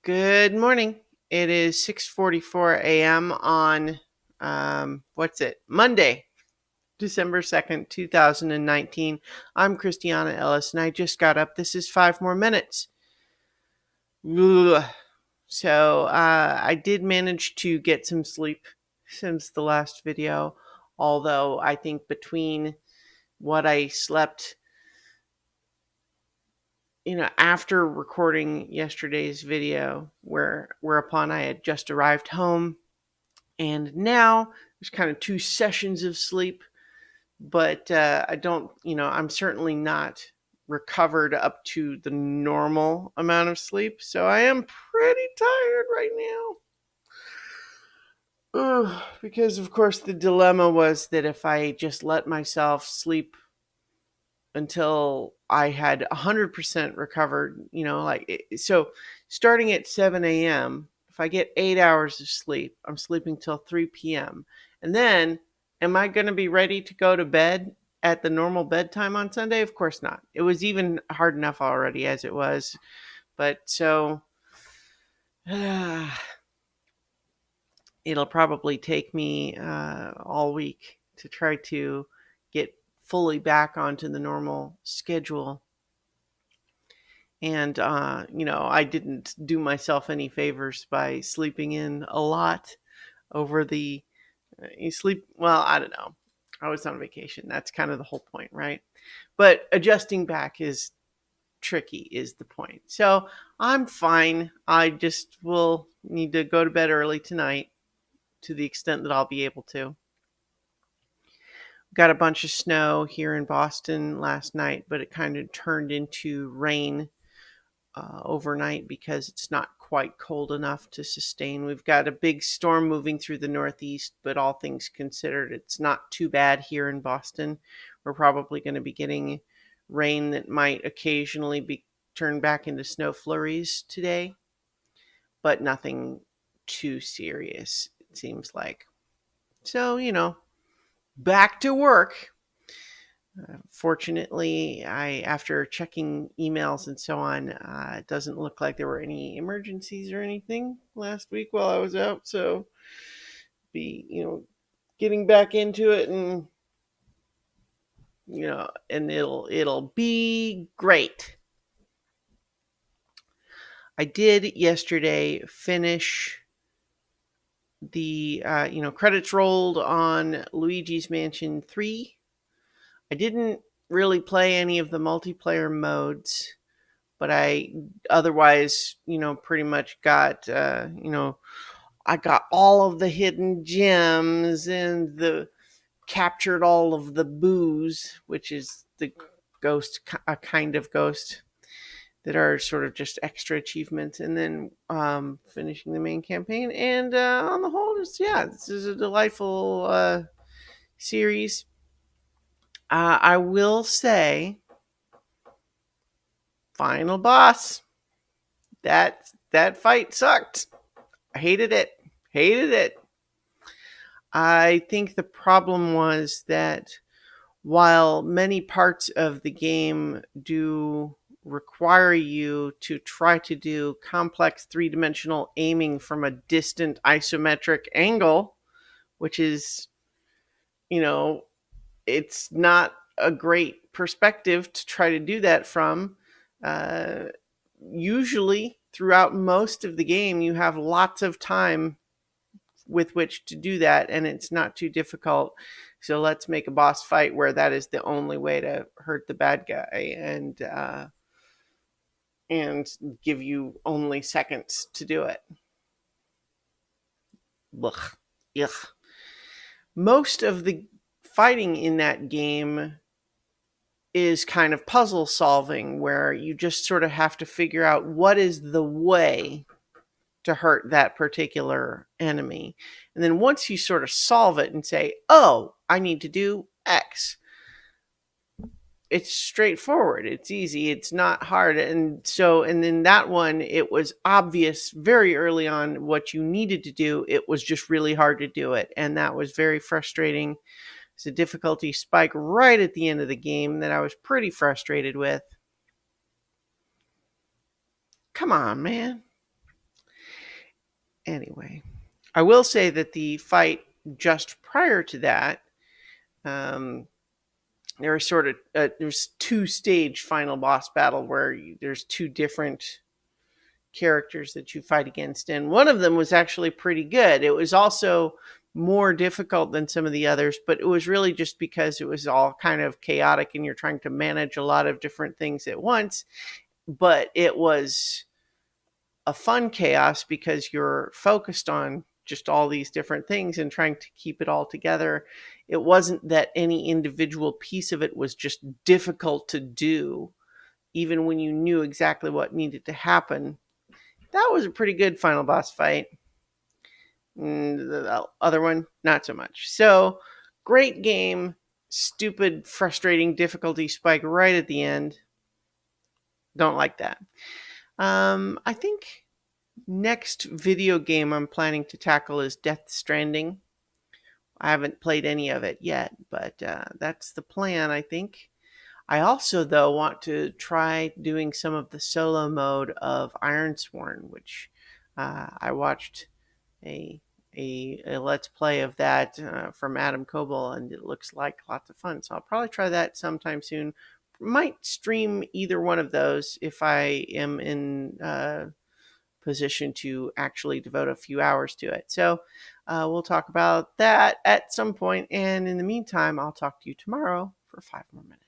Good morning. It is 6:44 a.m. on Monday, December 2nd, 2019. I'm Christiana Ellis and I just got up. This is 5 more minutes. Ugh. So I did manage to get some sleep since the last video, although I think between what I slept after recording yesterday's video, whereupon I had just arrived home, and now there's kind of 2 sessions of sleep, but I don't, I'm certainly not recovered up to the normal amount of sleep, so I am pretty tired right now. Ugh, because of course the dilemma was that if I just let myself sleep until I had 100% recovered, so starting at 7 a.m., if I get 8 hours of sleep, I'm sleeping till 3 p.m. And then, am I going to be ready to go to bed at the normal bedtime on Sunday? Of course not. It was even hard enough already as it was. But so, it'll probably take me all week to try to get fully back onto the normal schedule. And, I didn't do myself any favors by sleeping in a lot over you sleep, well, I don't know. I was on vacation. That's kind of the whole point, right? But adjusting back is tricky, is the point. So I'm fine. I just will need to go to bed early tonight to the extent that I'll be able to. Got a bunch of snow here in Boston last night, but it kind of turned into rain overnight because it's not quite cold enough to sustain. We've got a big storm moving through the Northeast, but all things considered, it's not too bad here in Boston. We're probably going to be getting rain that might occasionally be turned back into snow flurries today, but nothing too serious, it seems like. So, back to work. Fortunately, after checking emails and so on, it doesn't look like there were any emergencies or anything last week while I was out. So, getting back into it, and it'll be great. I did yesterday finish the credits rolled on Luigi's Mansion 3. I didn't really play any of the multiplayer modes, but I otherwise, pretty much got, I got all of the hidden gems and captured all of the boos, which is the ghost, a kind of ghost that are sort of just extra achievements, and then finishing the main campaign. And on the whole, this is a delightful series. I will say, final boss. That fight sucked. I hated it. Hated it. I think the problem was that while many parts of the game do require you to try to do complex 3-dimensional aiming from a distant isometric angle, which is, it's not a great perspective to try to do that from. Usually, throughout most of the game, you have lots of time with which to do that, and it's not too difficult. So let's make a boss fight where that is the only way to hurt the bad guy, and give you only seconds to do it. Ugh. Ugh. Most of the fighting in that game is kind of puzzle solving, where you just sort of have to figure out what is the way to hurt that particular enemy. And then once you sort of solve it and say, oh, I need to do X, it's straightforward. It's easy. It's not hard. And then that one, it was obvious very early on what you needed to do. It was just really hard to do it. And that was very frustrating. It's a difficulty spike right at the end of the game that I was pretty frustrated with. Come on, man. Anyway, I will say that the fight just prior to that, um, there was sort of there's 2-stage final boss battle where there's 2 different characters that you fight against, and one of them was actually pretty good. It was also more difficult than some of the others, but it was really just because it was all kind of chaotic and you're trying to manage a lot of different things at once. But it was a fun chaos because you're focused on just all these different things and trying to keep it all together. It wasn't that any individual piece of it was just difficult to do, even when you knew exactly what needed to happen. That was a pretty good final boss fight. The other one, not so much. So, great game, stupid, frustrating difficulty spike right at the end. Don't like that. I think next video game I'm planning to tackle is Death Stranding. I haven't played any of it yet, but that's the plan, I think. I also, though, want to try doing some of the solo mode of Ironsworn, which I watched a, a Let's Play of that from Adam Coble, and it looks like lots of fun. So I'll probably try that sometime soon. Might stream either one of those if I am in position to actually devote a few hours to it. So we'll talk about that at some point. And in the meantime, I'll talk to you tomorrow for 5 more minutes.